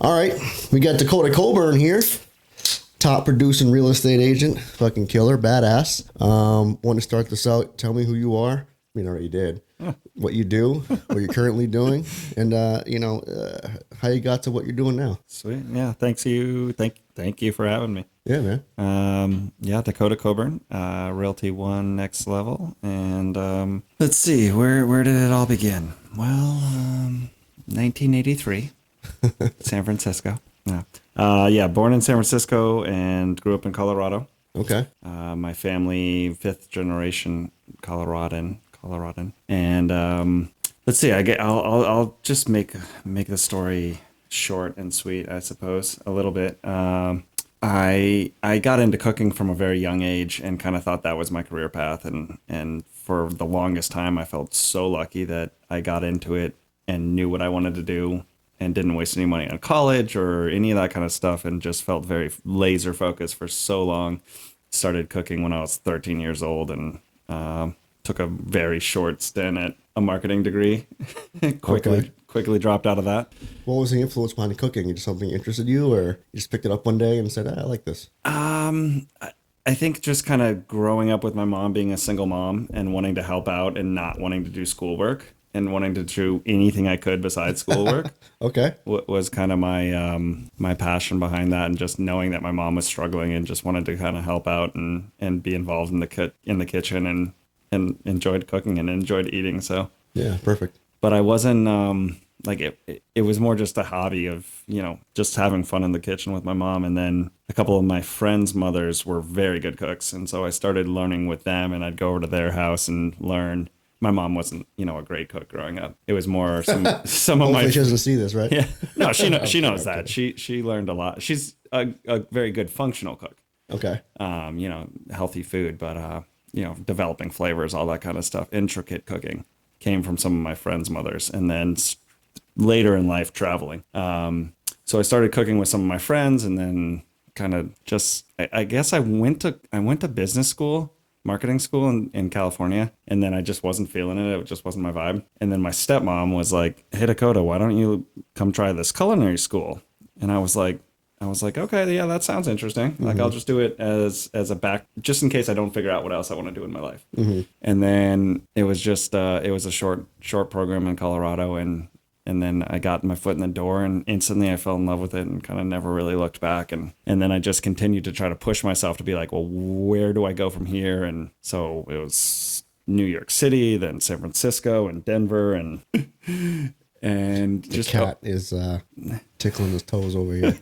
All right, we got Dakota Coburn here, top producing real estate agent, fucking killer, badass. Want to start this out? Tell me who you are. I mean, I already did. What you do, what you're currently doing, and how you got to what you're doing now. Sweet. Yeah. Thanks you. Thank you for having me. Yeah, man. Yeah. Dakota Coburn, Realty One Next Level. And, let's see, where did it all begin? Well, 1983, San Francisco. Yeah. Born in San Francisco and grew up in Colorado. Okay. My family, fifth generation Coloradan. And let's see. I'll just make the story short and sweet, I suppose, a little bit. I got into cooking from a very young age and kind of thought that was my career path. And for the longest time, I felt so lucky that I got into it and knew what I wanted to do and didn't waste any money on college or any of that kind of stuff, and just felt very laser focused for so long. Started cooking when I was 13 years old, and took a very short stint at a marketing degrey. Quickly dropped out of that. What was the influence behind cooking? Just something interested you, or you just picked it up one day and said, I like this? I think just kind of growing up with my mom being a single mom and wanting to help out and not wanting to do schoolwork and wanting to do anything I could besides schoolwork. Okay. Was kind of my passion behind that, and just knowing that my mom was struggling and just wanted to kind of help out and be involved in the kitchen and enjoyed cooking and enjoyed eating. So yeah, perfect. But I wasn't it was more just a hobby of, just having fun in the kitchen with my mom. And then a couple of my friends' mothers were very good cooks, and so I started learning with them, and I'd go over to their house and learn. My mom wasn't, a great cook growing up. It was more some of my. She doesn't see this, right? Yeah, no, she knows that. She learned a lot. She's a very good functional cook. Okay. Healthy food, but developing flavors, all that kind of stuff. Intricate cooking came from some of my friends' mothers, and then later in life traveling. So I started cooking with some of my friends, and then kind of just, I guess I went to business school, marketing school in California, and then I just wasn't feeling it. It just wasn't my vibe. And then my stepmom was like, "Hey, Dakota, why don't you come try this culinary school?" And I was like, okay, yeah, that sounds interesting. Mm-hmm. Like, I'll just do it as a back, just in case I don't figure out what else I want to do in my life. Mm-hmm. And then it was just, it was a short program in Colorado. And then I got my foot in the door, and instantly I fell in love with it and kind of never really looked back. And then I just continued to try to push myself to be like, well, where do I go from here? And so it was New York City, then San Francisco and Denver, and the just cat is tickling his toes over here.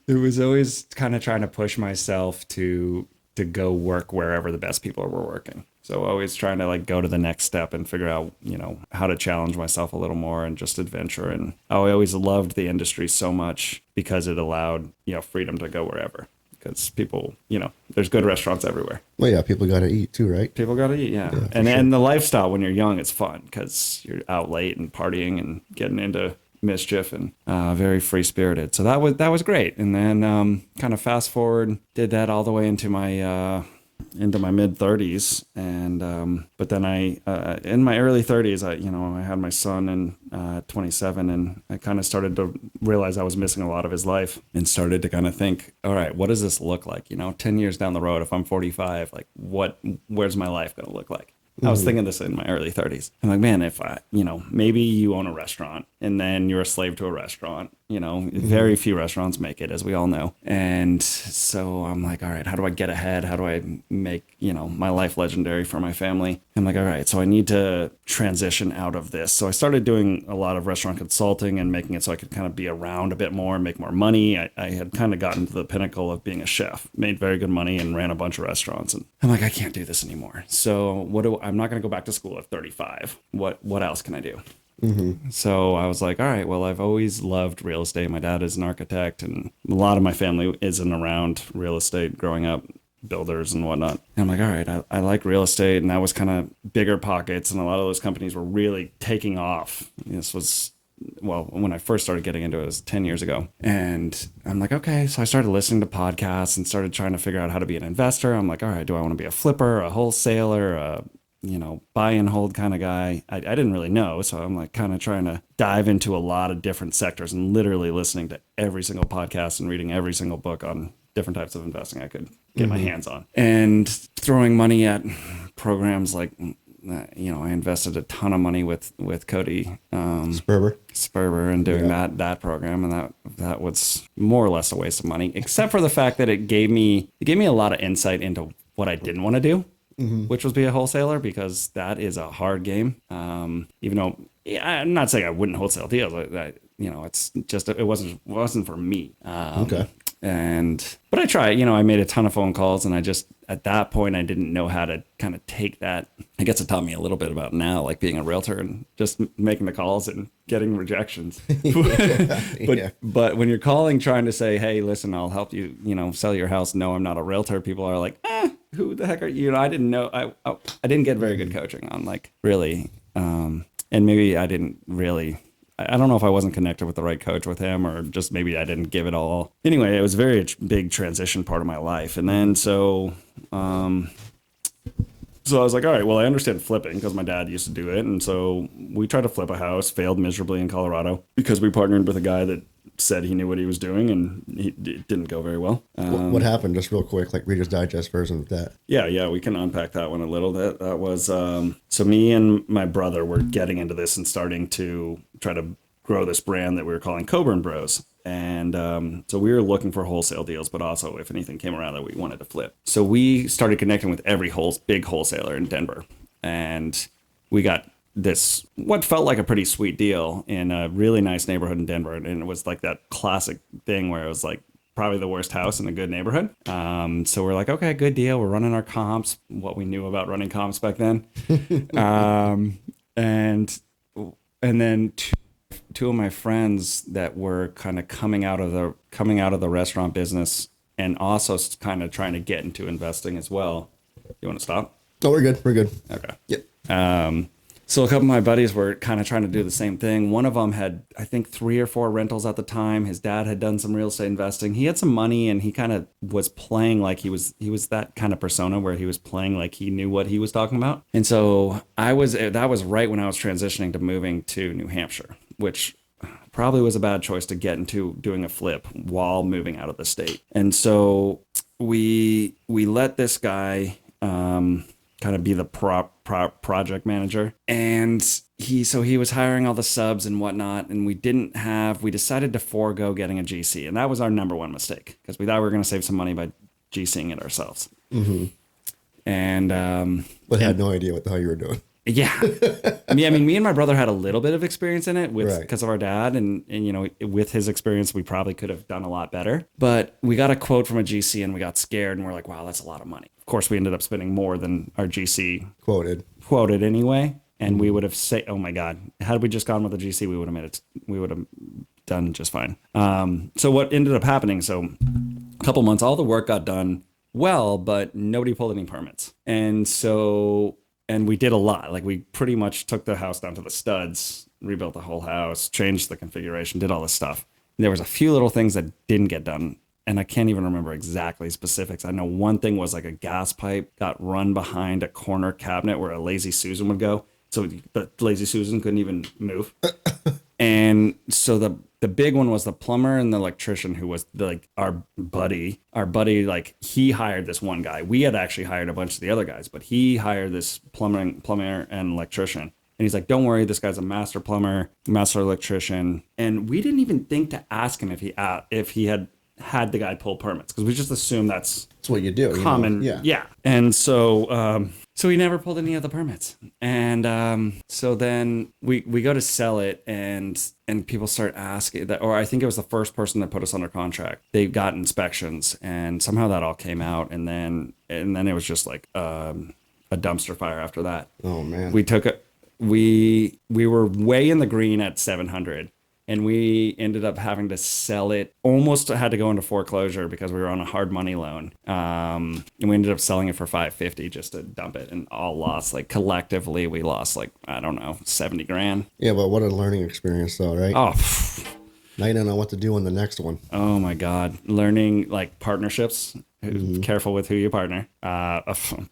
It was always kind of trying to push myself to go work wherever the best people were working. So always trying to go to the next step and figure out, how to challenge myself a little more and just adventure. And I always loved the industry so much because it allowed, freedom to go wherever. Because people, there's good restaurants everywhere. Well, yeah, people got to eat too, right? People got to eat, yeah. And the lifestyle when you're young, it's fun because you're out late and partying and getting into mischief and very free spirited. So that was great. And then kind of fast forward, did that all the way into my mid 30s, and but then I in my early 30s I had my son in 27, and I kind of started to realize I was missing a lot of his life, and started to kind of think, all right, what does this look like 10 years down the road if I'm 45? Where's my life going to look like? I was thinking this in my early 30s. I'm like, man, if I, maybe you own a restaurant and then you're a slave to a restaurant, very few restaurants make it, as we all know. And so I'm like, all right, how do I get ahead? How do I make, my life legendary for my family? I'm like, all right, so I need to transition out of this. So I started doing a lot of restaurant consulting and making it so I could kind of be around a bit more and make more money. I had kind of gotten to the pinnacle of being a chef, made very good money, and ran a bunch of restaurants. And I'm like, I can't do this anymore. So I'm not going to go back to school at 35. What else can I do? Mm-hmm. So I was like, all right, well, I've always loved real estate. My dad is an architect, and a lot of my family isn't around real estate growing up, builders and whatnot. And I'm like, all right, I like real estate. And that was kind of bigger pockets, and a lot of those companies were really taking off. This was, well, when I first started getting into it, it was 10 years ago. And I'm like, okay. So I started listening to podcasts and started trying to figure out how to be an investor. I'm like, all right, do I want to be a flipper, a wholesaler, buy and hold kind of guy. I didn't really know. So I'm like kind of trying to dive into a lot of different sectors and literally listening to every single podcast and reading every single book on different types of investing I could get my hands on, and throwing money at programs like, I invested a ton of money with Cody Sperber and doing that program, and that was more or less a waste of money, except for the fact that it gave me a lot of insight into what I didn't want to do, which was be a wholesaler, because that is a hard game. Even though I'm not saying I wouldn't wholesale deals, it's just it wasn't for me. Okay. But I tried, I made a ton of phone calls, and I just, at that point, I didn't know how to kind of take that. I guess it taught me a little bit about now, like being a realtor and just making the calls and getting rejections. But when you're calling, trying to say, hey, listen, I'll help you, sell your house. No, I'm not a realtor. People are like, who the heck are you? I didn't know. I didn't get very good coaching on, like, really. And maybe I didn't really, I don't know if I wasn't connected with the right coach with him, or just maybe I didn't give it all. Anyway, it was a very big transition part of my life. And then so I was like, all right, well, I understand flipping because my dad used to do it. And so we tried to flip a house, failed miserably in Colorado because we partnered with a guy that said he knew what he was doing, and it didn't go very well. What happened? Just real quick, like Reader's Digest version of that. Yeah, we can unpack that one a little. That was so me and my brother were getting into this and starting to try to grow this brand that we were calling Coburn Bros. And so we were looking for wholesale deals, but also if anything came around that we wanted to flip. So we started connecting with every big wholesaler in Denver, and we got this what felt like a pretty sweet deal in a really nice neighborhood in Denver. And it was like that classic thing where it was like probably the worst house in a good neighborhood. So we're like, okay, good deal. We're running our comps, what we knew about running comps back then. And then two of my friends that were kind of coming out of the restaurant business and also kind of trying to get into investing as well. You want to stop? Oh, we're good. We're good. Okay. Yep. So a couple of my buddies were kind of trying to do the same thing. One of them had, I think, 3 or 4 rentals at the time. His dad had done some real estate investing. He had some money, and he kind of was playing like he was that kind of persona where he was playing like he knew what he was talking about. And so that was right when I was transitioning to moving to New Hampshire, which probably was a bad choice to get into doing a flip while moving out of the state. And so we let this guy kind of be the project manager, and he was hiring all the subs and whatnot, and we decided to forego getting a GC, and that was our number one mistake because we thought we were going to save some money by GCing it ourselves. Mm-hmm. And but had no idea what the hell you were doing. Yeah. I mean, me and my brother had a little bit of experience in it because of our dad. And, with his experience, we probably could have done a lot better. But we got a quote from a GC and we got scared and we're like, wow, that's a lot of money. Of course, we ended up spending more than our GC quoted anyway. And we would have said, oh my God, had we just gone with a GC, we would have done just fine. So what ended up happening, so a couple months, all the work got done well, but nobody pulled any permits. And we did a lot. Like we pretty much took the house down to the studs, rebuilt the whole house, changed the configuration, did all this stuff. And there was a few little things that didn't get done. And I can't even remember exactly specifics. I know one thing was like a gas pipe got run behind a corner cabinet where a Lazy Susan would go. So the Lazy Susan couldn't even move. And so the big one was the plumber and the electrician, who was like our buddy, like he hired this one guy. We had actually hired a bunch of the other guys, but he hired this plumber and electrician. And he's like, don't worry, this guy's a master plumber, master electrician. And we didn't even think to ask him if he had the guy pull permits, because we just assumed that's what you do. Common. Yeah. And so he never pulled any of the permits. And so then we go to sell it, and people start asking that, or I think it was the first person that put us under contract. They got inspections, and somehow that all came out, and then it was just like a dumpster fire after that. Oh man. We were way in the green at 700. And we ended up having to sell it. Almost had to go into foreclosure because we were on a hard money loan. And we ended up selling it for $550 just to dump it, and all lost. Like collectively, we lost like, I don't know, $70,000. Yeah, but what a learning experience though, right? Oh, now you don't know what to do on the next one. Oh my God. Learning like partnerships Careful with who you partner.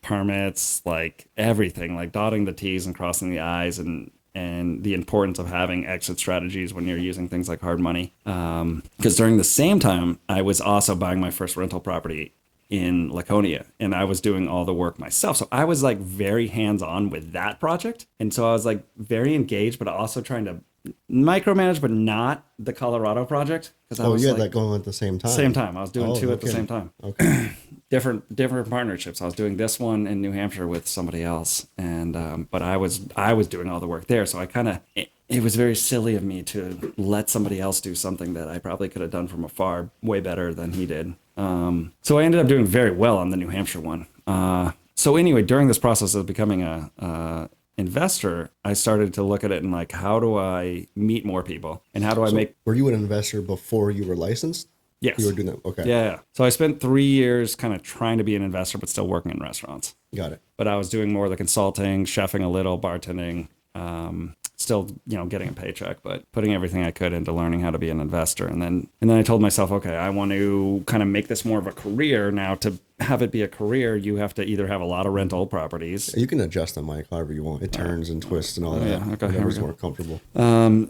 Permits, like everything, like dotting the T's and crossing the I's, and the importance of having exit strategies when you're using things like hard money. Because during the same time, I was also buying my first rental property in Laconia, and I was doing all the work myself. So I was like very hands-on with that project. And so I was like very engaged, but also trying to micromanage, but not the Colorado project. Because I was you had that going on at the same time. Same time. I was doing two at the same time. Okay. different partnerships. I was doing this one in New Hampshire with somebody else, and but I was doing all the work there. So I kind of it was very silly of me to let somebody else do something that I probably could have done from afar way better than he did. So I ended up doing very well on the New Hampshire one. So anyway, during this process of becoming a investor, I started to look at it and like, how do I meet more people, and how do I make? Were you an investor before you were licensed? Yes. You were doing that. Okay. Yeah. So I spent 3 years kind of trying to be an investor, but still working in restaurants. Got it. But I was doing more of the consulting, chefing a little, bartending, still, getting a paycheck, but putting everything I could into learning how to be an investor. And then I told myself, okay, I want to kind of make this more of a career. Now, to have it be a career, you have to either have a lot of rental properties. You can adjust the mic however you want. It turns and twists and all that. Yeah. Okay. Whatever's more comfortable.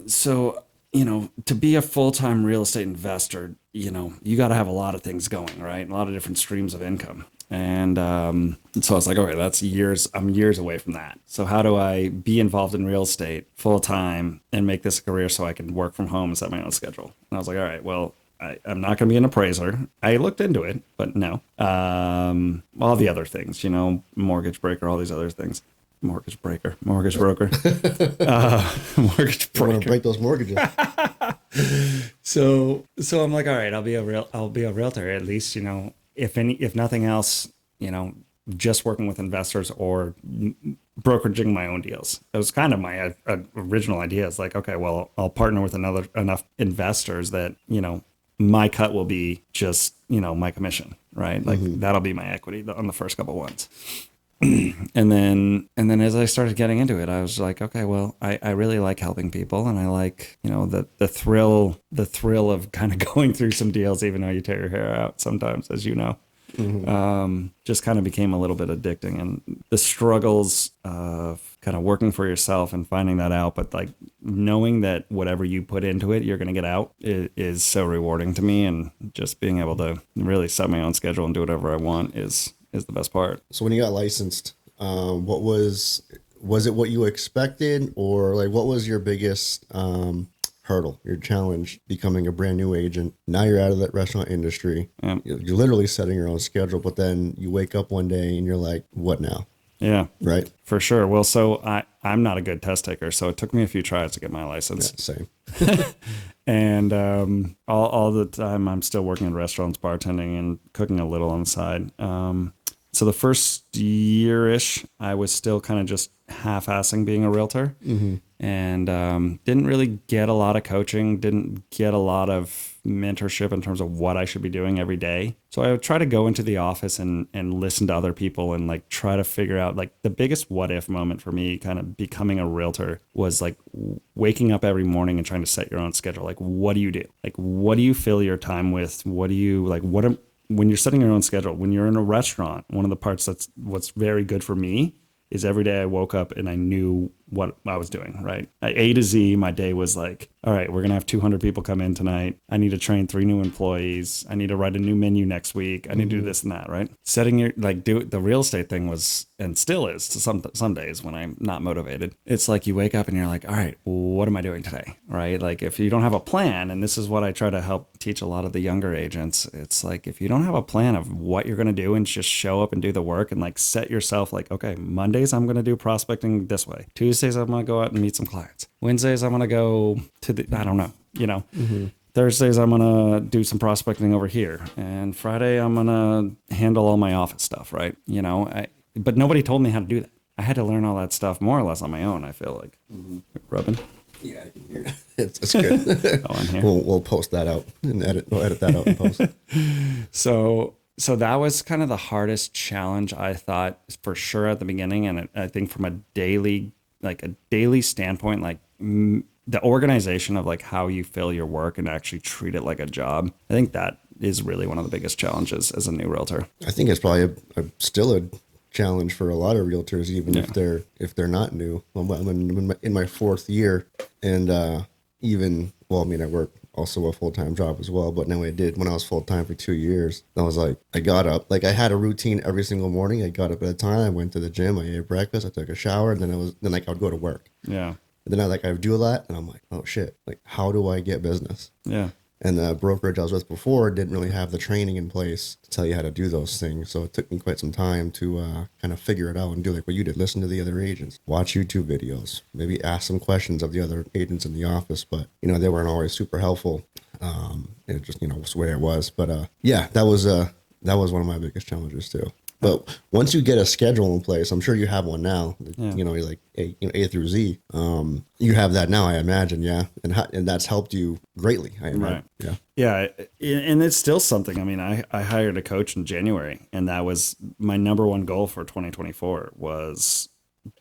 So, to be a full-time real estate investor, you got to have a lot of things going, right? A lot of different streams of income. And so I was like, okay, that's years. I'm years away from that. So how do I be involved in real estate full-time and make this a career so I can work from home and set my own schedule? And I was like, all right, well, I'm not going to be an appraiser. I looked into it, but no. All the other things, mortgage breaker, all these other things. Mortgage broker. Mortgage broker. You want to break those mortgages. So I'm like, all right, I'll be a realtor at least, if nothing else, just working with investors or brokeraging my own deals. It was kind of my original idea. It's like, okay, well, I'll partner with enough investors that, my cut will be just, my commission, right? Like that'll be my equity on the first couple ones. And then as I started getting into it, I was like, okay, well, I really like helping people, and I like, the thrill of kind of going through some deals, even though you tear your hair out sometimes, as you know. Just kind of became a little bit addicting, and the struggles of kind of working for yourself and finding that out, but like knowing that whatever you put into it, you're going to get out is so rewarding to me. And just being able to really set my own schedule and do whatever I want is the best part. So when you got licensed, what was it what you expected, or like what was your biggest hurdle, your challenge becoming a brand new agent? Now you're out of that restaurant industry. Yeah. You're literally setting your own schedule, but then you wake up one day and you're like, what now? Yeah. Right. For sure. Well, so I'm not a good test taker, so it took me a few tries to get my license. Yeah, same. And all the time I'm still working in restaurants, bartending and cooking a little on the side. So the first year-ish, I was still kind of just half-assing being a realtor, and didn't really get a lot of coaching, didn't get a lot of mentorship in terms of what I should be doing every day. So I would try to go into the office and listen to other people and like try to figure out, like, the biggest what if moment for me kind of becoming a realtor was like waking up every morning and trying to set your own schedule. Like, what do you do? Like, what do you fill your time with? What do you like? When you're setting your own schedule, when you're in a restaurant, one of the parts what's very good for me is every day I woke up and I knew what I was doing, right? At A to Z, my day was like, all right, we're going to have 200 people come in tonight. I need to train 3 new employees. I need to write a new menu next week. I need to do this and that, right? Setting your, the real estate thing was, and still is to some days when I'm not motivated. It's like you wake up and you're like, all right, what am I doing today, right? Like if you don't have a plan, and this is what I try to help teach a lot of the younger agents, it's like if you don't have a plan of what you're going to do and just show up and do the work and like set yourself like, okay, Mondays I'm going to do prospecting this way. Tuesdays I'm going to go out and meet some clients. Wednesdays I'm going to go to I don't know, Thursdays I'm going to do some prospecting over here. And Friday I'm going to handle all my office stuff, right? But nobody told me how to do that. I had to learn all that stuff more or less on my own, I feel like. Rubbing? Yeah, I can hear it. It's good. Oh, I'm here. We'll post that out and we'll edit that out and post. So that was kind of the hardest challenge, I thought, for sure at the beginning. And I think from a daily standpoint, like the organization of like how you fill your work and actually treat it like a job, I think that is really one of the biggest challenges as a new realtor. I think it's probably still a challenge for a lot of realtors, even if they're not new. I'm in my fourth year, and even well, I mean, I work also a full-time job as well, but now I did when I was full-time for 2 years. I was like, I got up, like I had a routine every single morning. I got up at a time, I went to the gym, I ate breakfast, I took a shower, and then I would go to work. Yeah. And then I would do that, and I'm like, oh shit, like how do I get business? Yeah. And the brokerage I was with before didn't really have the training in place to tell you how to do those things. So it took me quite some time to kind of figure it out and do like what you did. Listen to the other agents, watch YouTube videos, maybe ask some questions of the other agents in the office. But, they weren't always super helpful. It just, was the way it was. But yeah, that was one of my biggest challenges too. But once you get a schedule in place, I'm sure you have one now. Yeah. You're like A through Z. You have that now, I imagine, yeah, and that's helped you greatly. I imagine. Right. Yeah. Yeah, and it's still something. I mean, I hired a coach in January, and that was my number one goal for 2024 was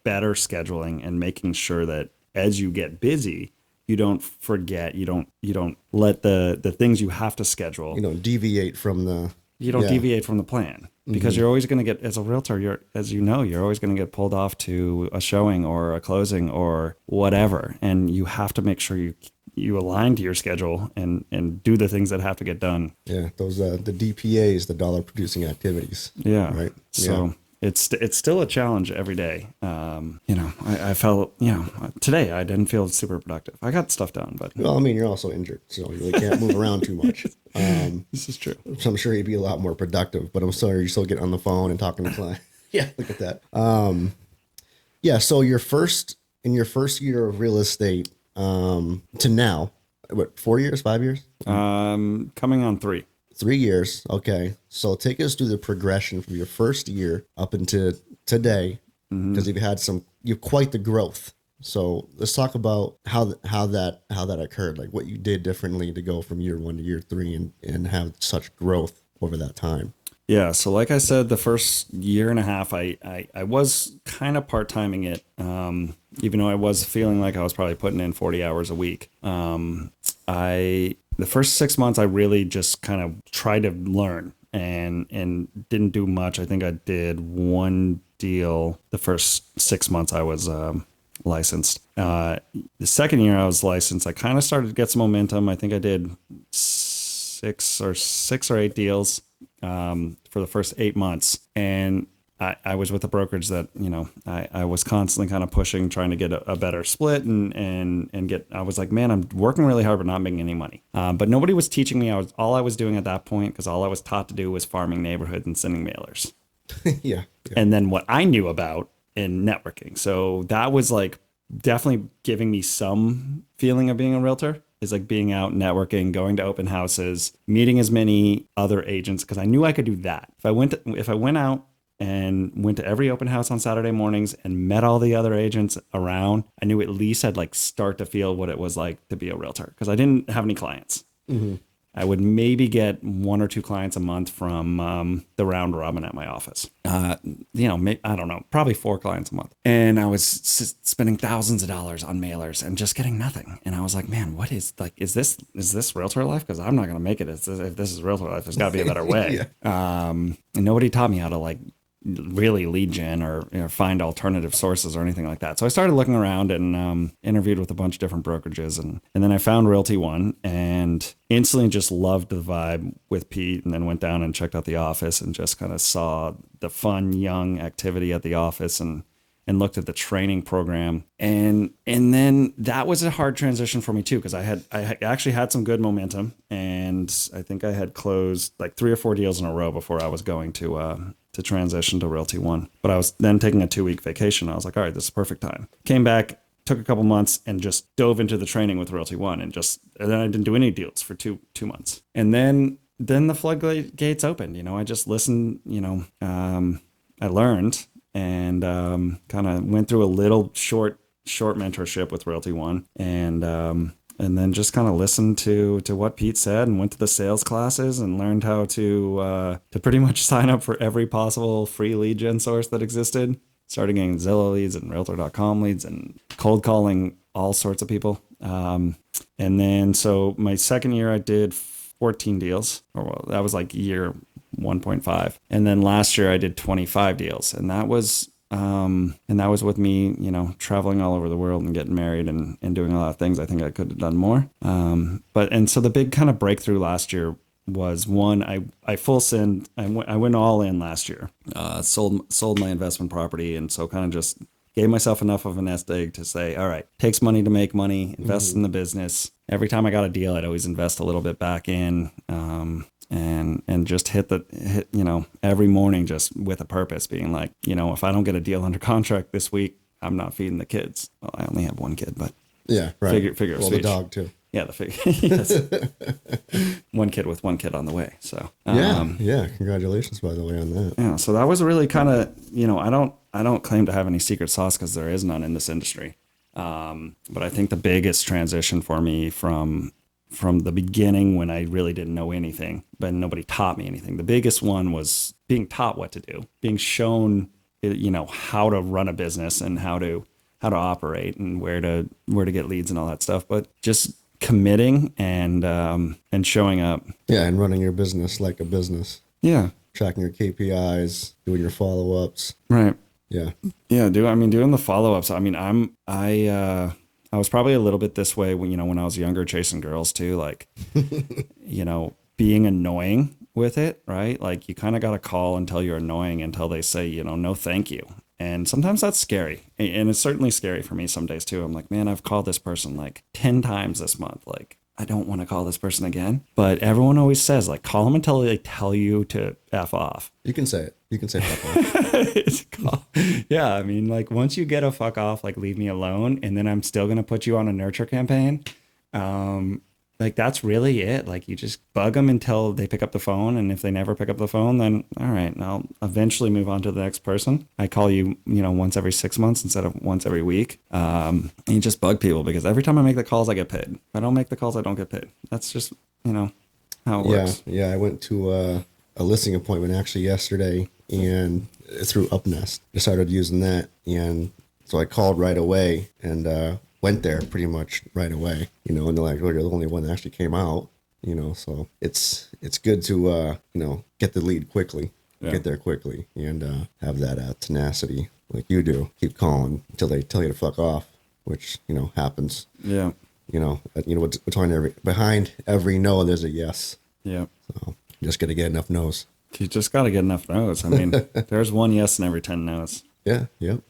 better scheduling and making sure that as you get busy, you don't forget, you don't let the things you have to schedule. Deviate from the. You don't deviate from the plan, because you're always going to get, as a realtor, you're always going to get pulled off to a showing or a closing or whatever. And you have to make sure you align to your schedule and do the things that have to get done. Yeah. Those, the DPAs, the dollar producing activities. Yeah. Right. So yeah. It's still a challenge every day. I felt, today I didn't feel super productive. I got stuff done, but. Well, I mean, you're also injured, so you really can't move around too much. This is true. So I'm sure you'd be a lot more productive, but I'm sorry you still get on the phone and talking to clients. Yeah. Look at that. Yeah. So in your first year of real estate, to now, what, 4 years, 5 years? Coming on 3. 3 years. Okay. So take us through the progression from your first year up into today, because you've quite the growth. So let's talk about how that occurred, like what you did differently to go from year 1 to year 3 and have such growth over that time. Yeah. So like I said, the first year and a half, I was kind of part-timing it. Even though I was feeling like I was probably putting in 40 hours a week. The first 6 months, I really just kind of tried to learn and didn't do much. I think I did one deal the first 6 months I was licensed. The second year I was licensed, I kind of started to get some momentum. I think I did six or eight deals for the first 8 months. And I was with a brokerage that, I was constantly kind of pushing, trying to get a better split and I was like, man, I'm working really hard, but not making any money. But nobody was teaching me. All I was doing at that point, because all I was taught to do was farming neighborhoods and sending mailers. Yeah. And then what I knew about in networking. So that was like definitely giving me some feeling of being a realtor. Is like being out networking, going to open houses, meeting as many other agents, because I knew I could do that. If I went out and went to every open house on Saturday mornings and met all the other agents around, I knew at least I'd like start to feel what it was like to be a realtor, because I didn't have any clients. Mm-hmm. I would maybe get 1 or 2 clients a month from the round robin at my office. I don't know, probably 4 clients a month. And I was spending thousands of dollars on mailers and just getting nothing. And I was like, man, what is this realtor life? Because I'm not going to make it. If this is realtor life, there's got to be a better way. Yeah. And nobody taught me how to really lead gen or find alternative sources or anything like that. So I started looking around and interviewed with a bunch of different brokerages, and then I found Realty One and instantly just loved the vibe with Pete, and then went down and checked out the office and just kind of saw the fun young activity at the office and looked at the training program. And then that was a hard transition for me too, because I actually had some good momentum, and I think I had closed like 3 or 4 deals in a row before I was going to transition to Realty One. But I was then taking a 2-week vacation. I was like, all right, this is perfect time. Came back, took a couple months, and just dove into the training with Realty One, and then I didn't do any deals for two months. And then the floodgates opened. I just listened. I learned and kind of went through a little short mentorship with Realty One, and then just kind of listened to what Pete said and went to the sales classes and learned how to pretty much sign up for every possible free lead gen source that existed. Started getting Zillow leads and Realtor.com leads and cold calling all sorts of people. And then so my second year I did 14 deals, or well, that was like year 1.5. And then last year I did 25 deals, and that was with me, traveling all over the world and getting married and doing a lot of things. I think I could have done more. So the big kind of breakthrough last year was one, I full send. I went all in last year, sold my investment property. And so kind of just gave myself enough of a nest egg to say, all right, takes money to make money, invest in the business. Every time I got a deal, I'd always invest a little bit back in, and just hit every morning just with a purpose, being like, if I don't get a deal under contract this week, I'm not feeding the kids. Well, I only have one kid, but yeah, right. Figure of well, speech. The dog too. Yeah, the figure. Yes. One kid with one kid on the way. So yeah. Congratulations, by the way, on that. Yeah. So that was really kind of, I don't claim to have any secret sauce because there is none in this industry. But I think the biggest transition for me from the beginning, when I really didn't know anything, but nobody taught me anything, the biggest one was being taught what to do, being shown, how to run a business and how to operate and where to get leads and all that stuff. But just committing and showing up. Yeah, and running your business like a business. Yeah. Tracking your KPIs, doing your follow-ups. Right. Yeah. Yeah, doing the follow-ups. I was probably a little bit this way when I was younger, chasing girls too, like, being annoying with it, right? Like you kind of got to call until you're annoying until they say, no, thank you. And sometimes that's scary. And it's certainly scary for me some days too. I'm like, man, I've called this person like 10 times this month. Like, I don't want to call this person again. But everyone always says, like, call them until they tell you to F off. You can say it. You can say fuck off. Yeah, like once you get a fuck off, like leave me alone, and then I'm still going to put you on a nurture campaign. Like that's really it. Like you just bug them until they pick up the phone. And if they never pick up the phone, then all right, I'll eventually move on to the next person. I call you, once every 6 months instead of once every week. And you just bug people because every time I make the calls, I get paid. If I don't make the calls, I don't get paid. That's just, how it works. Yeah. I went to a listing appointment actually yesterday and through UpNest. I started using that. And so I called right away and, went there pretty much right away, and they're like, oh, you're the only one that actually came out, so it's good to, get the lead quickly, get there quickly and have that tenacity like you do. Keep calling until they tell you to fuck off, which, happens. Yeah. Behind every no, there's a yes. Yeah. So you just got to get enough no's. You just got to get enough no's. There's one yes in every 10 no's. Yeah. Yep.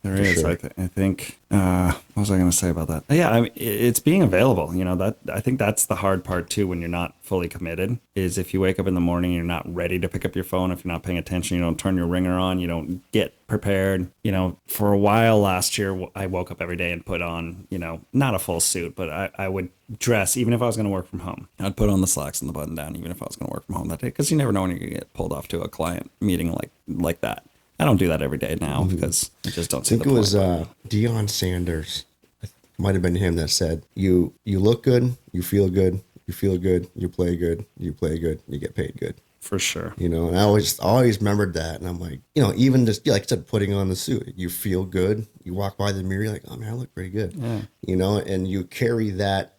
There is. Sure. I think. What was I going to say about that? Yeah, it's being available. That I think that's the hard part too. When you're not fully committed, is if you wake up in the morning and you're not ready to pick up your phone. If you're not paying attention, you don't turn your ringer on. You don't get prepared. For a while last year, I woke up every day and put on, not a full suit, but I would dress even if I was going to work from home. I'd put on the slacks and the button down even if I was going to work from home that day, because you never know when you're going to get pulled off to a client meeting like that. I don't do that every day now because I just don't see the point. I think it was Deion Sanders. It might have been him that said, you look good, you feel good, you play good, you get paid good. For sure. And I always remembered that. And I'm like, even just, like I said, putting on the suit, you feel good. You walk by the mirror, you're like, oh man, I look pretty good. Yeah. And you carry that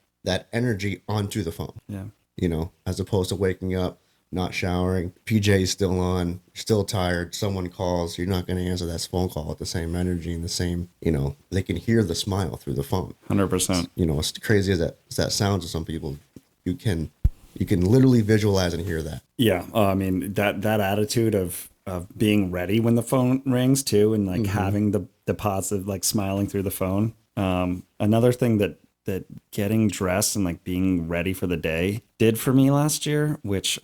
energy onto the phone. Yeah. As opposed to waking up, not showering, PJ's still on, still tired, someone calls, you're not going to answer that phone call with the same energy and the same, they can hear the smile through the phone. 100%. As crazy as that sounds to some people, you can literally visualize and hear that. Yeah. That attitude of being ready when the phone rings too, and like having the positive, like smiling through the phone. Another thing that getting dressed and like being ready for the day did for me last year, which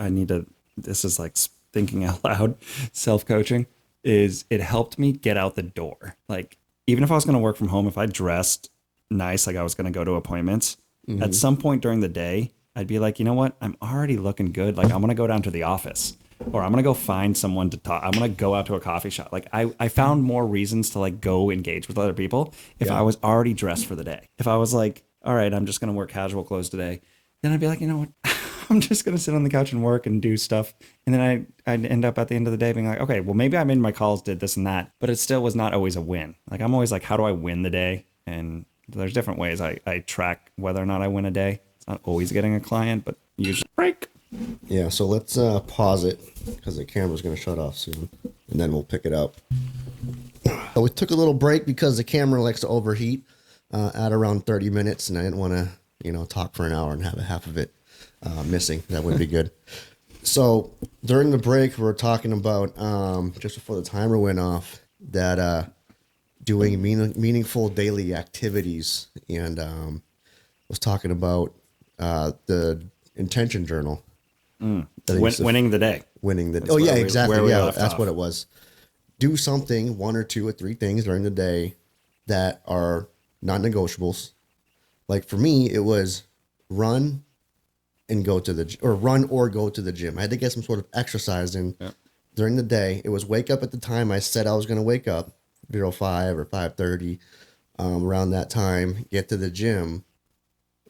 this is like thinking out loud, self-coaching, is it helped me get out the door. Like even if I was going to work from home, if I dressed nice, like I was going to go to appointments, at some point during the day, I'd be like, you know what? I'm already looking good. Like I'm going to go down to the office, or I'm going to go find someone to talk. I'm going to go out to a coffee shop. Like I found more reasons to like go engage with other people if I was already dressed for the day. If I was like, all right, I'm just going to wear casual clothes today, then I'd be like, you know what? I'm just going to sit on the couch and work and do stuff. And then I'd end up at the end of the day being like, okay, well, maybe I made my calls, did this and that, but it still was not always a win. Like I'm always like, how do I win the day? And there's different ways I track whether or not I win a day. Not always getting a client, but usually break. Yeah, so let's pause it because the camera's going to shut off soon, and then we'll pick it up. So we took a little break because the camera likes to overheat at around 30 minutes, and I didn't want to, talk for an hour and have half of it missing. That wouldn't be good. So during the break, we were talking about, just before the timer went off, that doing meaningful daily activities, and was talking about the intention journal. Winning the day. Winning the. That's Oh yeah, where we- exactly. where we Yeah, left that's off. what it was. Do something, 1 or 2 or 3 things during the day that are non-negotiables. Like for me, it was run and go to the or run or go to the gym. I had to get some sort of exercise in during the day. It was wake up at the time I said I was going to wake up, 5 or 5:30, around that time. Get to the gym,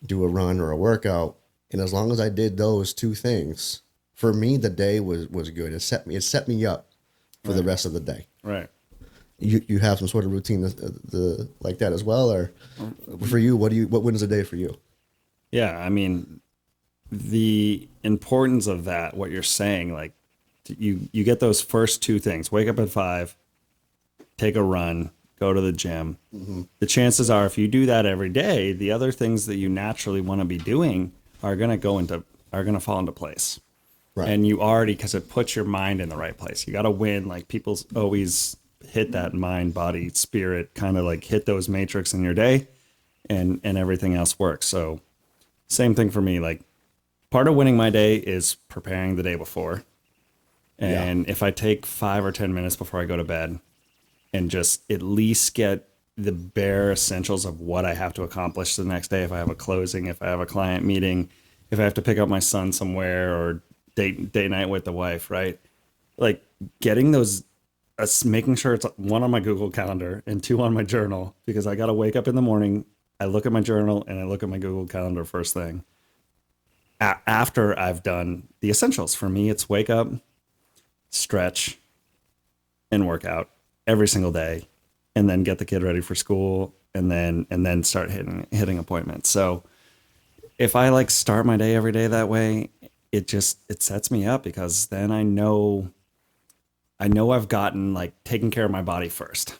do a run or a workout, and as long as I did those 2 things, for me the day was good. It set me up for the rest of the day. Right. You have some sort of routine like that as well, or for you, what wins the day for you? Yeah, I mean, the importance of that, what you're saying, like you get those first 2 things: wake up at 5, take a run, go to the gym. The chances are, if you do that every day, the other things that you naturally want to be doing are going to fall into place. Right. And you already, because it puts your mind in the right place. You got to win. Like people always hit that mind, body, spirit, kind of like hit those matrix in your day, and everything else works. So same thing for me. Like part of winning my day is preparing the day before. And if I take 5 or 10 minutes before I go to bed and just at least get the bare essentials of what I have to accomplish the next day, if I have a closing, if I have a client meeting, if I have to pick up my son somewhere, or date night with the wife, right? Like getting those, making sure it's 1 on my Google Calendar and 2 on my journal, because I got to wake up in the morning, I look at my journal and I look at my Google Calendar first thing. After I've done the essentials. For me, it's wake up, stretch, and work out every single day, and then get the kid ready for school, and then start hitting appointments. So if I like start my day every day that way, it sets me up, because then I know I've gotten like taken care of my body first.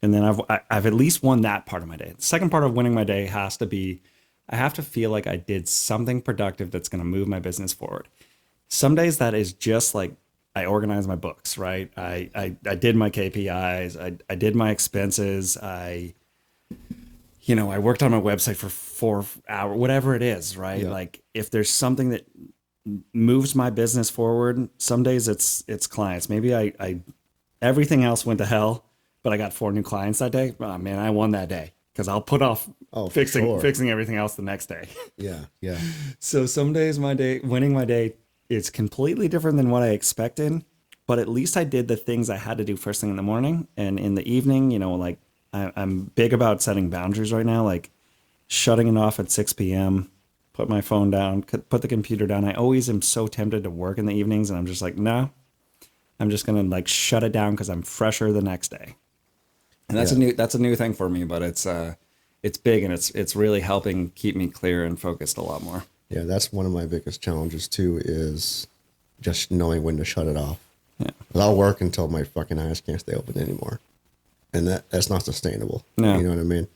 And then I've at least won that part of my day. The second part of winning my day has to be, I have to feel like I did something productive that's going to move my business forward. Some days that is just like, I organized my books, right? I did my KPIs. I did my expenses. I worked on my website for 4 hours, whatever it is, right? Yeah. Like if there's something that moves my business forward, some days it's clients. Maybe I everything else went to hell, but I got 4 new clients that day. Oh man, I won that day, because I'll put off fixing everything else the next day. Yeah. So some days winning my day is completely different than what I expected, but at least I did the things I had to do first thing in the morning, and in the evening, like I'm big about setting boundaries right now, like shutting it off at 6 p.m., put my phone down, put the computer down. I always am so tempted to work in the evenings, and I'm just like, no, I'm just going to like shut it down, because I'm fresher the next day. And that's a new thing for me, but it's big, and it's really helping keep me clear and focused a lot more. Yeah, that's one of my biggest challenges too, is just knowing when to shut it off. Yeah. 'Cause I'll work until my fucking eyes can't stay open anymore, and that's not sustainable. No. You know what I mean?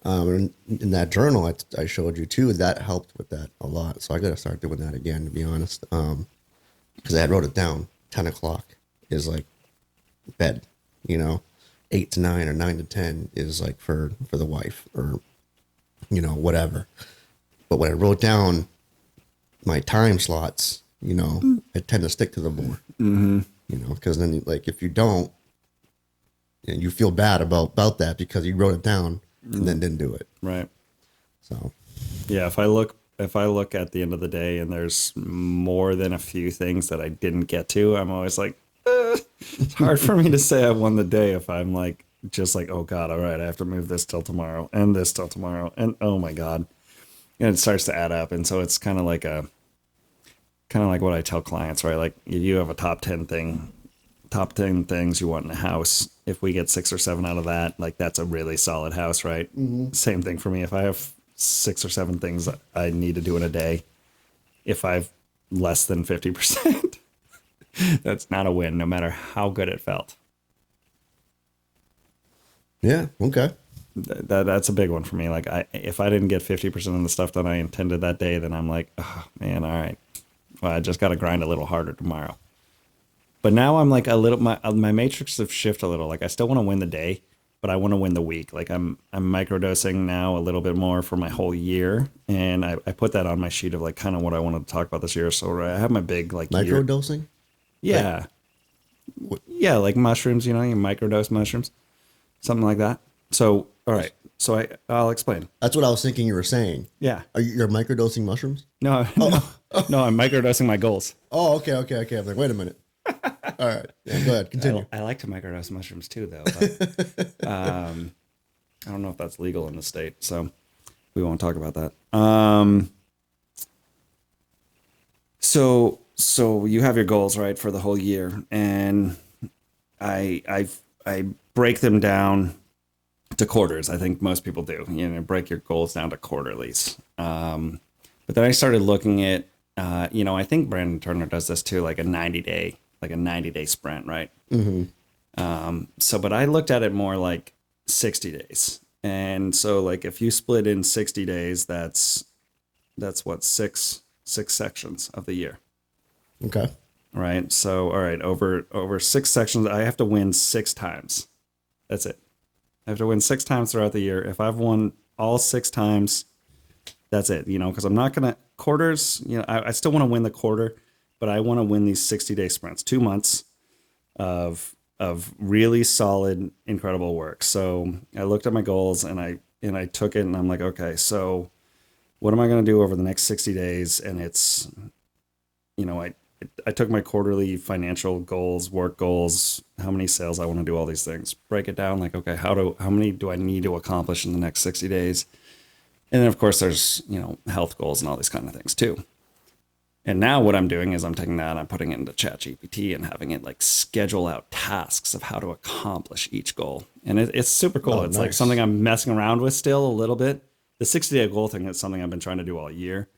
And in that journal I showed you too, that helped with that a lot. So I got to start doing that again, to be honest. Because I had wrote it down. 10 o'clock is like bed. 8 to 9 or 9 to 10 is like for the wife, or whatever. But when I wrote down my time slots, I tend to stick to them more. Because then like if you don't, you feel bad about that, because you wrote it down and then didn't do it. Right. So Yeah, if I look at the end of the day and there's more than a few things that I didn't get to, I'm always like, it's hard for me to say I won the day if I'm like, just like, oh God, all right, I have to move this till tomorrow and this till tomorrow. And oh my God. And it starts to add up. And so it's kind of like what I tell clients, right? Like if you have a top 10 things you want in a house. If we get 6 or 7 out of that, like that's a really solid house, right? Mm-hmm. Same thing for me. If I have 6 or 7 things I need to do in a day. If I've less than 50%, that's not a win, no matter how good it felt. Yeah. Okay. That's a big one for me. Like if I didn't get 50% of the stuff that I intended that day, then I'm like, oh man, all right. Well, I just got to grind a little harder tomorrow. But now I'm like my matrix have shifted a little. Like I still want to win the day, but I want to win the week. Like I'm microdosing now a little bit more for my whole year. And I put that on my sheet of like kind of what I wanted to talk about this year. So I have my big like microdosing. Yeah. Yeah. Like mushrooms, you microdose mushrooms, something like that. So, all right. So I'll explain. That's what I was thinking you were saying. Yeah. You're microdosing mushrooms? No, no, I'm microdosing my goals. Oh, okay. I'm like, wait a minute. All right. Yeah, go ahead. Continue. I like to microdose mushrooms too, though. But, I don't know if that's legal in the state, so we won't talk about that. So you have your goals, right, for the whole year, and I break them down to quarters. I think most people do. Break your goals down to quarterlies. But then I started looking at, I think Brandon Turner does this too, like a 90-day sprint, right? Mm-hmm. But I looked at it more like 60 days. And so like if you split in 60 days, that's what, six sections of the year. Okay. Right. So, all right, over 6 sections, I have to win 6 times. That's it. I have to win 6 times throughout the year. If I've won all 6 times, that's it, because I'm not going to quarters, I still want to win the quarter, but I want to win these 60-day sprints, 2 months of really solid, incredible work. So I looked at my goals and I took it and I'm like, okay, so what am I going to do over the next 60 days? And it's, I took my quarterly financial goals, work goals, how many sales I want to do, all these things, break it down. Like, okay, how many do I need to accomplish in the next 60 days? And then of course there's, health goals and all these kind of things too. And now what I'm doing is I'm taking that and I'm putting it into ChatGPT and having it like schedule out tasks of how to accomplish each goal. And it's super cool. It's nice. Like something I'm messing around with still a little bit. The 60-day goal thing is something I've been trying to do all year.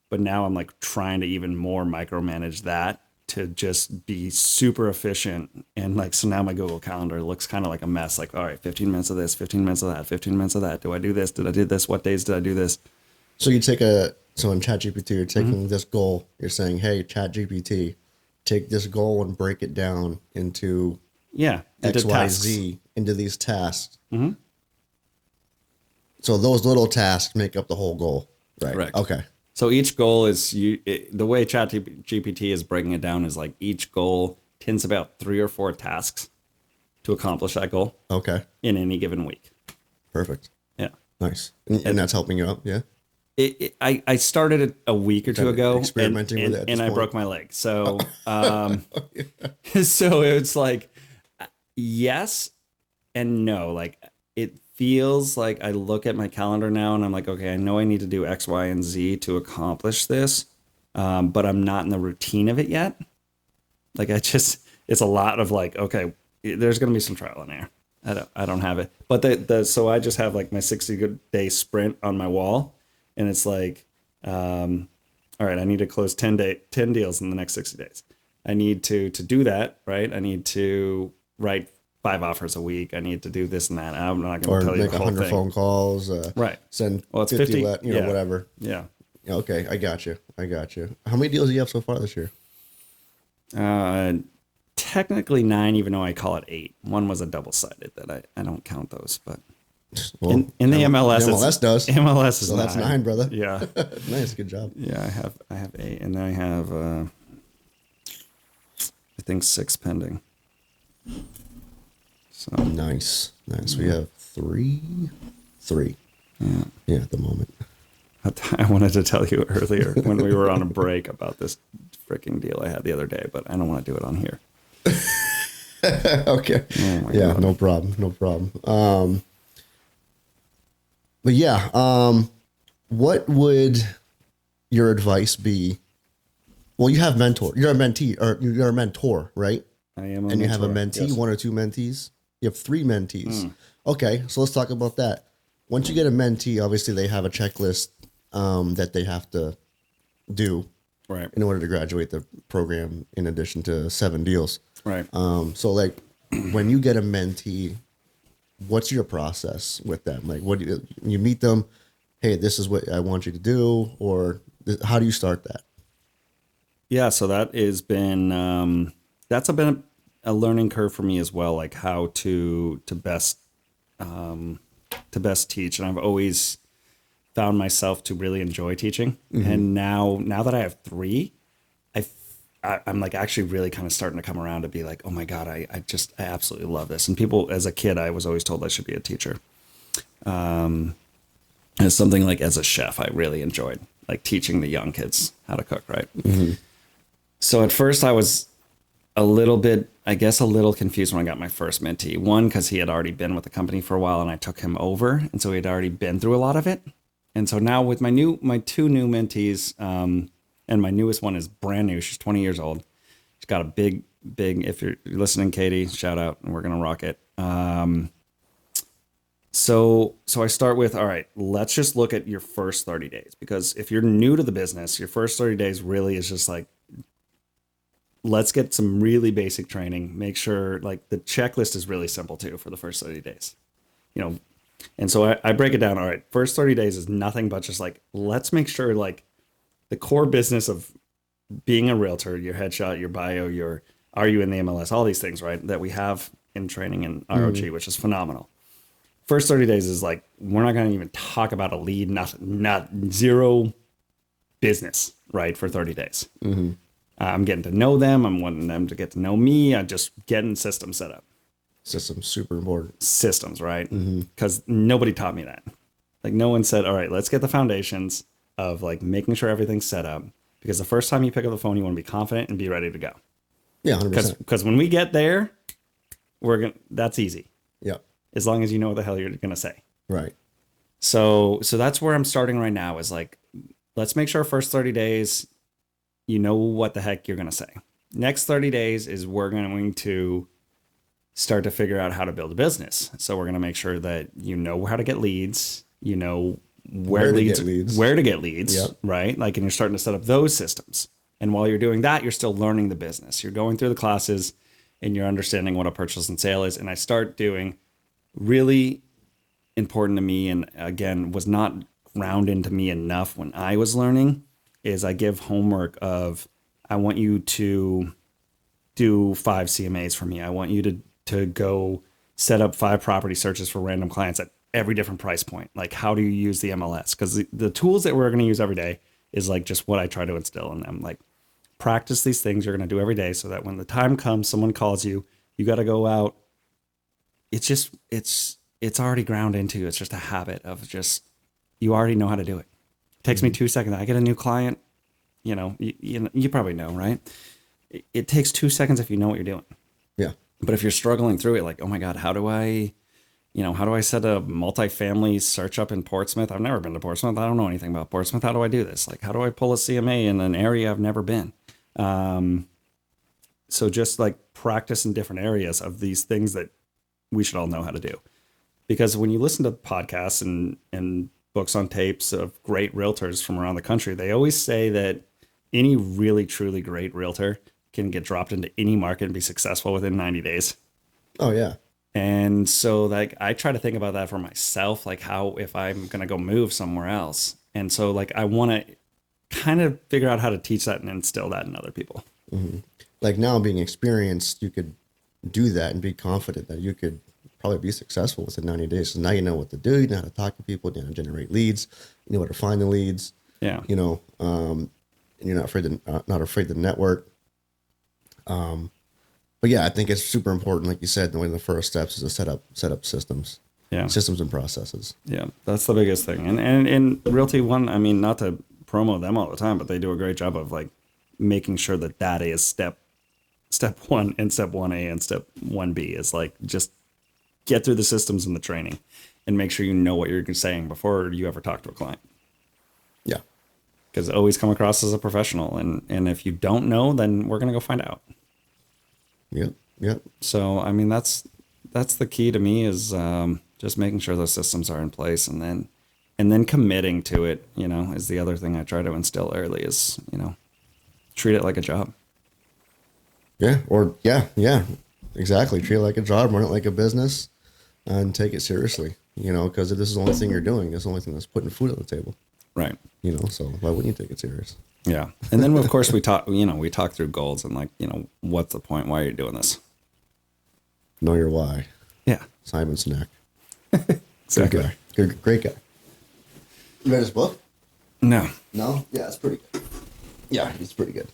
But now I'm like trying to even more micromanage that to just be super efficient. And like, so now my Google Calendar looks kind of like a mess. Like, all right, 15 minutes of this, 15 minutes of that, 15 minutes of that. Do I do this? Did I do this? What days did I do this? So you take so in ChatGPT, you're taking this goal. You're saying, hey, ChatGPT, take this goal and break it down into X, Y, Z, into these tasks. Mm-hmm. So those little tasks make up the whole goal, right? Correct. Okay. So each goal is the way ChatGPT is breaking it down is like each goal tends about 3 or 4 tasks to accomplish that goal. Okay. In any given week. Perfect. Yeah. Nice. And that's helping you out. Yeah. I started it a week or two ago, experimenting with it, and I broke my leg. So, so it's like yes and no. Like it feels like I look at my calendar now and I'm like, okay, I know I need to do X, Y, and Z to accomplish this, but I'm not in the routine of it yet. Like it's a lot of like, okay, there's gonna be some trial and error. I don't have it, but so I just have like my 60-day sprint on my wall. And it's like, all right, I need to close 10 deals in the next 60 days. I need to do that, right? I need to write 5 offers a week. I need to do this and that. I'm not going to tell you the whole thing. Or make 100 phone calls. Right. Send 50, whatever. Yeah. Okay, I got you. How many deals do you have so far this year? Technically 9, even though I call it 8. One was a double-sided that I don't count those, but. Well, in the MLS, MLS does. MLS is so that's 9, brother. Yeah, nice, good job. Yeah, I have 8, and I have I think 6 pending. So nice. We have 3. Yeah, at the moment. I wanted to tell you earlier when we were on a break about this freaking deal I had the other day, but I don't want to do it on here. Okay. Oh yeah, God. No problem. But yeah, what would your advice be? Well, you have mentor. You're a mentee, or you're a mentor, right? I am a mentor. And you have a mentee, yes. 1 or 2 mentees? You have 3 mentees. Okay, so let's talk about that. once you get a mentee, obviously they have a checklist that they have to do Right. in order to graduate the program, in addition to 7 deals. Right. So like when you get a mentee, what's your process with them? Like, what do you meet them? Hey, this is what I want you to do, or how do you start that? Yeah, so that has been that's been a learning curve for me as well, like how to best teach. And I've always found myself to really enjoy teaching. And now that I have 3, I'm like actually really kind of starting to come around to be like, oh my God, I absolutely love this. And people, as a kid, I was always told I should be a teacher. As something like as a chef, I really enjoyed like teaching the young kids how to cook, right? So at first I was a little bit, I guess, a little confused when I got my first mentee. One, because he had already been with the company for a while and I took him over. And so he had already been through a lot of it. And so now with my 2 new mentees, and my newest one is brand new. She's 20 years old. She's got a big, if you're listening, Katie, shout out, and we're going to rock it. So I start with, all right, let's just look at your first 30 days, because if you're new to the business, your first 30 days really is just like, let's get some really basic training. Make sure like the checklist is really simple too for the first 30 days, and so I break it down. All right, first 30 days is nothing but just like, let's make sure like the core business of being a realtor, your headshot, your bio, are you in the MLS, all these things, right, that we have in training in ROG, which is phenomenal. First 30 days is like, we're not going to even talk about a lead, not zero business, right, for 30 days. I'm getting to know them. I'm wanting them to get to know me. I'm just getting systems set up. Systems, super important. Systems, right? Because nobody taught me that. Like no one said, all right, let's get the foundations of like making sure everything's set up. Because the first time you pick up the phone, you want to be confident and be ready to go. Yeah, 100%. Because when we get there, that's easy. Yeah. As long as you know what the hell you're going to say. Right. So that's where I'm starting right now, is like, let's make sure first 30 days, you know what the heck you're going to say. Next 30 days is we're going to start to figure out how to build a business. So we're going to make sure that you know how to get leads, you know where to get leads, yep. right? Like, and you're starting to set up those systems. And while you're doing that, you're still learning the business. You're going through the classes and you're understanding what a purchase and sale is. And I start doing really important to me, and again, was not ground into me enough when I was learning, is I give homework of, I want you to do 5 CMAs for me. I want you to go set up 5 property searches for random clients at every different price point. Like, how do you use the MLS? Because the tools that we're going to use every day is like just what I try to instill in them. Like, practice these things you're going to do every day, so that when the time comes, someone calls you, you got to go out. It's already ground into you. It's just a habit of just, you already know how to do it. It takes me 2 seconds. I get a new client, you probably know, right? It takes 2 seconds if you know what you're doing. Yeah. But if you're struggling through it, like, oh my God, how do I set a multifamily search up in Portsmouth? I've never been to Portsmouth. I don't know anything about Portsmouth. How do I do this? Like, how do I pull a CMA in an area I've never been? So just like practice in different areas of these things that we should all know how to do. Because when you listen to podcasts and books on tapes of great realtors from around the country, they always say that any really, truly great realtor can get dropped into any market and be successful within 90 days. Oh, yeah. And so like, I try to think about that for myself, like how, if I'm going to go move somewhere else. And so like, I want to kind of figure out how to teach that and instill that in other people. Mm-hmm. Like, now being experienced, you could do that and be confident that you could probably be successful within 90 days. So now you know what to do. You know how to talk to people, you know how to generate leads, you know where to find the leads. Yeah. And you're not afraid to network. But yeah, I think it's super important. Like you said, one of the first steps is to set up systems. Yeah. Systems and processes. Yeah. That's the biggest thing. And Realty One, I mean, not to promo them all the time, but they do a great job of like making sure that is step 1 and step 1A and step 1B is like, just get through the systems and the training and make sure you know what you're saying before you ever talk to a client. Yeah. Because always come across as a professional. And if you don't know, then we're going to go find out. Yep. Yep. So, I mean, that's the key to me is just making sure those systems are in place, and then committing to it, is the other thing I try to instill early is, treat it like a job. Yeah. Exactly. Treat it like a job, run it like a business, and take it seriously, because if this is the only thing you're doing, it's the only thing that's putting food on the table. Right. So why wouldn't you take it serious? Yeah. And then of course we talk through goals and like, what's the point? Why are you doing this? Know your why. Yeah. Simon Sinek. Exactly. Good guy. Great guy. You read his book? No. No? Yeah, it's pretty good. Yeah, it's pretty good.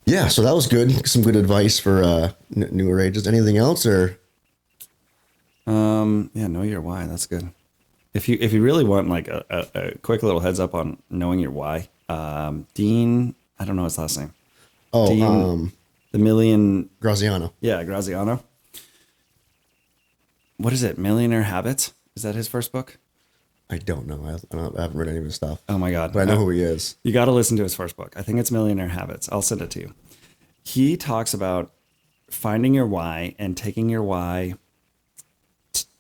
Yeah, so that was good. Some good advice for newer ages. Anything else or? Yeah, know your why. That's good. If you really want like a quick little heads up on knowing your why, Dean, I don't know his last name. Oh, Dean, the million. Graziano. Yeah, Graziano. What is it? Millionaire Habits? Is that his first book? I don't know. I haven't read any of his stuff. Oh my God. But I know who he is. You got to listen to his first book. I think it's Millionaire Habits. I'll send it to you. He talks about finding your why and taking your why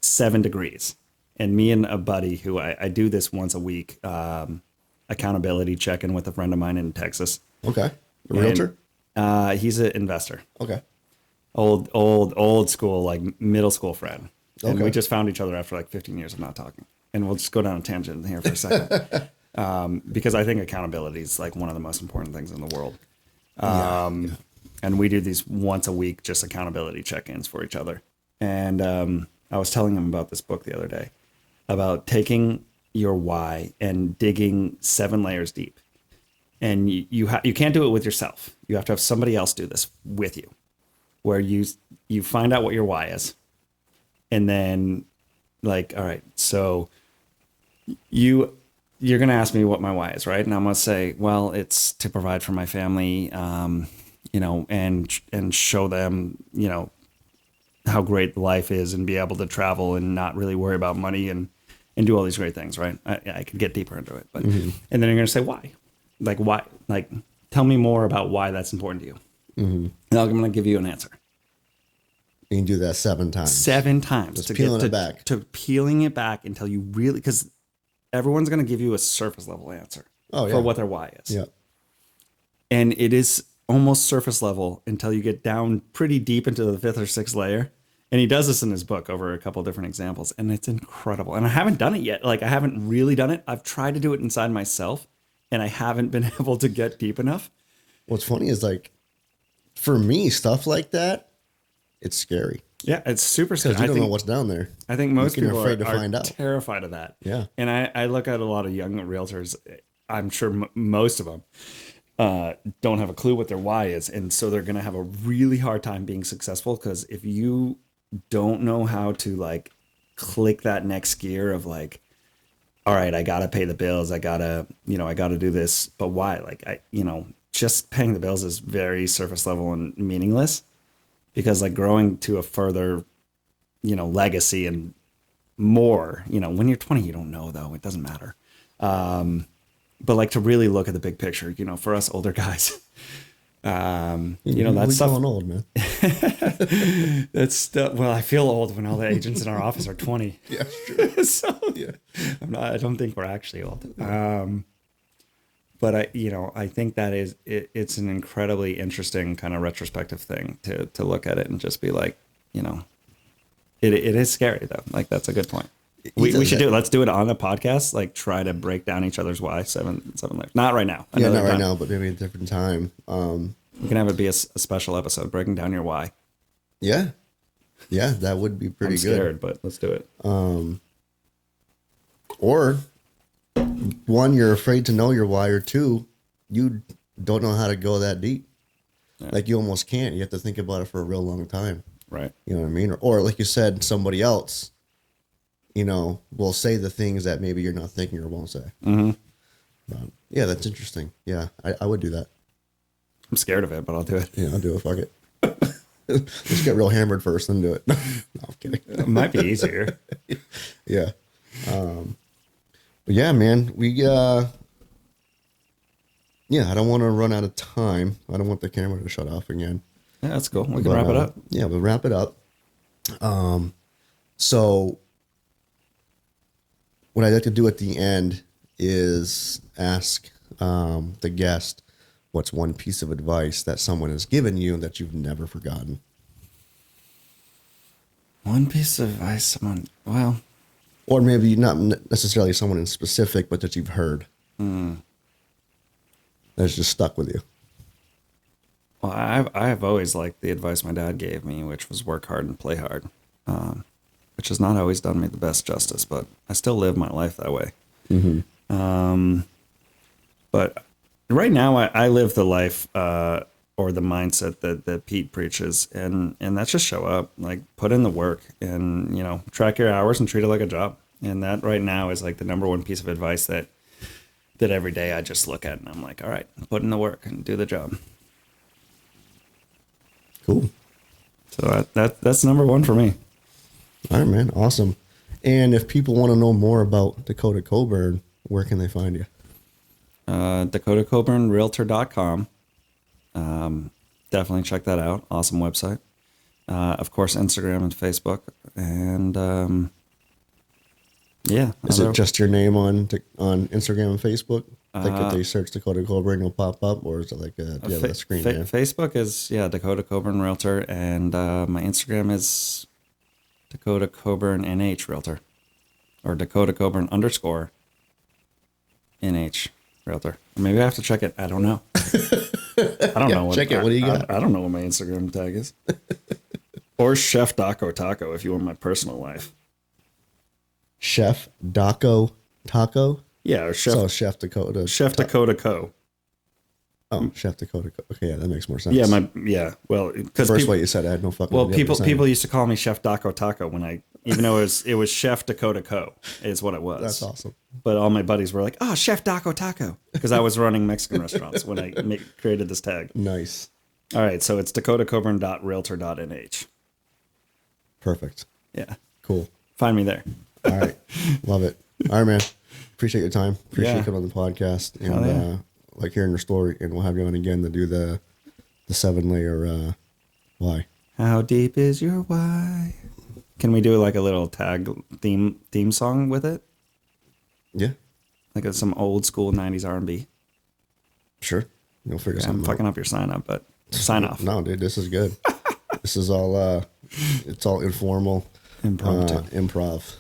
7 degrees. And me and a buddy who I do this once a week, accountability check-in with a friend of mine in Texas. Okay. A realtor? And, he's an investor. Okay. Old school, like middle school friend. And Okay. we just found each other after like 15 years of not talking. And we'll just go down a tangent here for a second. Because I think accountability is like one of the most important things in the world. And we do these once a week, just accountability check-ins for each other. And I was telling him about this book the other day, about taking your why and digging 7 layers deep. And you can't do it with yourself. You have to have somebody else do this with you, where you find out what your why is. And then like, all right, so you're going to ask me what my why is, right? And I'm going to say, well, it's to provide for my family, and show them, how great life is and be able to travel and not really worry about money and do all these great things, right? I could get deeper into it, but, and then you're going to say, why? Like, why? Like, tell me more about why that's important to you. And I'm going to give you an answer. You can do that 7 times. 7 times. Just peeling it back. To peeling it back until you really, because everyone's going to give you a surface level answer for what their why is. Yeah. And it is almost surface level until you get down pretty deep into the 5th or 6th layer. And he does this in his book over a couple of different examples. And it's incredible. And I haven't done it yet. Like, I haven't really done it. I've tried to do it inside myself, and I haven't been able to get deep enough. What's funny is, like, for me, stuff like that, it's scary. Yeah, it's super scary. Because you don't know what's down there. I think most people afraid to are find out. terrified of that. Yeah. And I look at a lot of young realtors. I'm sure most of them don't have a clue what their why is. And so they're going to have a really hard time being successful, because if you don't know how to like click that next gear of like, all right, I got to pay the bills. I got to do this. But why? Like, just paying the bills is very surface level and meaningless, because like growing to a further, legacy and more, when you're 20, you don't know though. It doesn't matter. But like to really look at the big picture, for us older guys, that's stuff. Going old, man. That's stuff. Well, I feel old when all the agents in our office are 20. Yeah, true. So Yeah. I don't think we're actually old. But I think that it's an incredibly interesting kind of retrospective thing to look at it and just be like, it is scary though. Like, that's a good point. We should do it. Let's do it on the podcast. Like, try to break down each other's why 7 layers. Not right now. Yeah, not right now, but maybe a different time. We can have it be a special episode, breaking down your why. Yeah, that would be pretty I'm scared, but let's do it. Or 1, you're afraid to know your why, or 2, you don't know how to go that deep. Yeah. Like, you almost can't. You have to think about it for a real long time. Right. You know what I mean? Or like you said, somebody else, will say the things that maybe you're not thinking or won't say. Mm-hmm. But, yeah, that's interesting. Yeah, I would do that. I'm scared of it, but I'll do it. Yeah, I'll do it. Fuck it. Let's get real hammered first, then do it. No, I'm kidding. It might be easier. Yeah. But yeah, man, I don't want to run out of time. I don't want the camera to shut off again. Yeah, that's cool. We can wrap it up. Yeah, we'll wrap it up. So what I like to do at the end is ask the guest, what's one piece of advice that someone has given you that you've never forgotten? One piece of advice someone, well, Or maybe not necessarily someone in specific, but that you've heard. That's just stuck with you. well, I've always liked the advice my dad gave me, which was work hard and play hard, which has not always done me the best justice, but I still live my life that way. But right now, I live the life or the mindset that Pete preaches, and that's just show up, like put in the work, and track your hours and treat it like a job. And that right now is like the number one piece of advice that every day I just look at and I'm like, all right, put in the work and do the job. Cool. So that's number one for me. All right, man. Awesome. And if people want to know more about Dakota Coburn, where can they find you? Dakota Coburn, Realtor.com. Definitely check that out. Awesome website. Of course, Instagram and Facebook. And yeah. Is it just your name on Instagram and Facebook? Like if they search Dakota Coburn, it'll pop up, or is it like a screen name? Facebook is Dakota Coburn Realtor, and my Instagram is Dakota Coburn NH Realtor, or Dakota Coburn _ NH Realtor. Maybe I have to check it. I don't know. I don't know. Check it. What do you got? I don't know what my Instagram tag is. Or Chef Daco Taco if you want my personal life. Chef Daco Taco? Yeah, or Chef. So Chef Dakota. Chef Dakota Co. Oh, Chef Dakota. Okay, yeah, that makes more sense. Well, because first way you said, I had no fucking. Well, people used to call me Chef Daco Taco even though it was Chef Dakota Co. is what it was. That's awesome. But all my buddies were like, "Oh, Chef Daco Taco," because I was running Mexican restaurants when I created this tag. Nice. All right, so it's dakotacoburn.realtor.nh. Perfect. Yeah. Cool. Find me there. All right. Love it. All right, man. Appreciate your time. Appreciate you coming on the podcast. And like hearing your story. And we'll have you on again to do the 7-layer why. How deep is your why? Can we do like a little tag theme song with it? Yeah. Like some old school 90s R&B? Sure. You'll figure something out. I'm fucking up your sign up, but sign off. No, dude, this is good. This is all, it's all informal. Impromptu. Improv.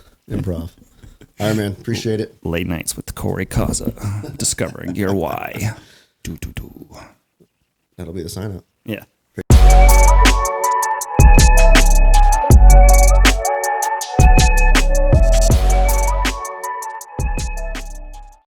All right, man. Appreciate it. Late nights with Corey Kaza, discovering your why. That'll be the sign up. Yeah.